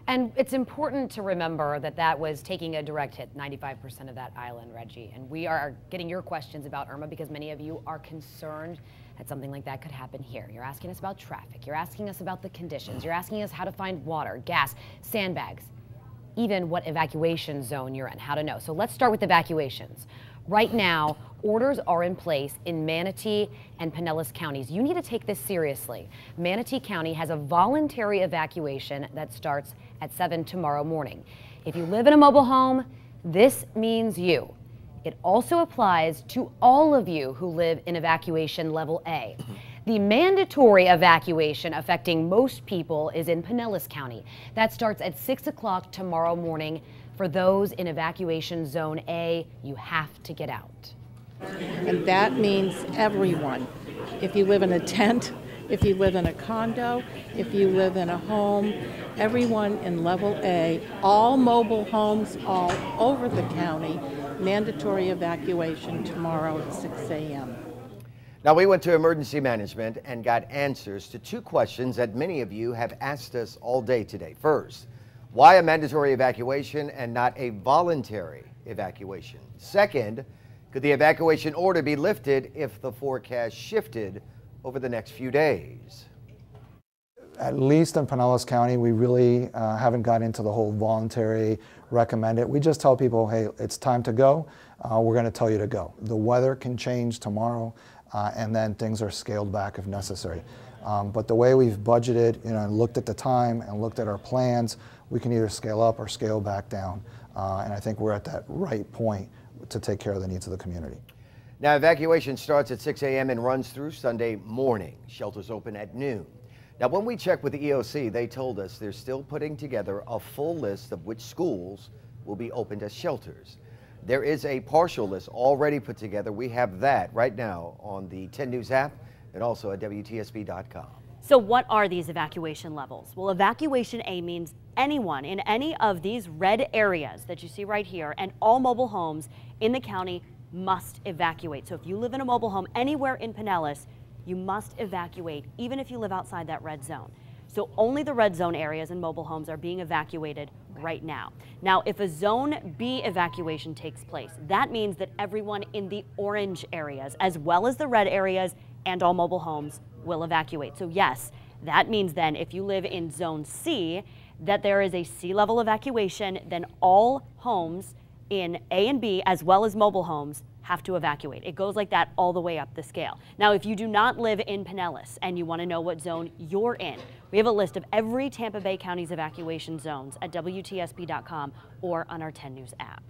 And it's important to remember that that was taking a direct hit, 95% of that island, Reggie. And we are getting your questions about Irma because many of you are concerned that something like that could happen here. You're asking us about traffic. You're asking us about the conditions. You're asking us how to find water, gas, sandbags, even what evacuation zone you're in, how to know. So let's start with evacuations. Right now, orders are in place in Manatee and Pinellas counties. You need to take this seriously. Manatee County has a voluntary evacuation that starts at 7 tomorrow morning. If you live in a mobile home, this means you. It also applies to all of you who live in evacuation level A. The mandatory evacuation affecting most people is in Pinellas County. That starts at 6 o'clock tomorrow morning. For those in evacuation zone A, you have to get out. And that means everyone. If you live in a tent, if you live in a condo, if you live in a home, everyone in level A, all mobile homes all over the county, mandatory evacuation tomorrow at 6 a.m. Now, we went to emergency management and got answers to two questions that many of you have asked us all day today. First, why a mandatory evacuation and not a voluntary evacuation? Second, could the evacuation order be lifted if the forecast shifted over the next few days? At least in Pinellas County, we really haven't got into the whole voluntary recommended. We just tell people, hey, it's time to go. We're going to tell you to go. The weather can change tomorrow, and then things are scaled back if necessary. But the way we've budgeted, and looked at the time and looked at our plans, we can either scale up or scale back down. And I think we're at that right point to take care of the needs of the community. Now, evacuation starts at 6 a.m. and runs through Sunday morning. Shelters open at noon. Now, when we checked with the EOC, they told us they're still putting together a full list of which schools will be opened as shelters. There is a partial list already put together. We have that right now on the 10 News app and also at WTSB.com. So what are these evacuation levels? Well, evacuation A means anyone in any of these red areas that you see right here and all mobile homes in the county must evacuate. So if you live in a mobile home anywhere in Pinellas, you must evacuate, even if you live outside that red zone. So only the red zone areas and mobile homes are being evacuated right now. Now, if a zone B evacuation takes place, that means that everyone in the orange areas, as well as the red areas and all mobile homes, will evacuate. So yes, that means then if you live in zone C, that there is a sea level evacuation, then all homes in A and B, as well as mobile homes, have to evacuate. It goes like that all the way up the scale. Now, if you do not live in Pinellas and you want to know what zone you're in, we have a list of every Tampa Bay County's evacuation zones at WTSB.com or on our 10 News app.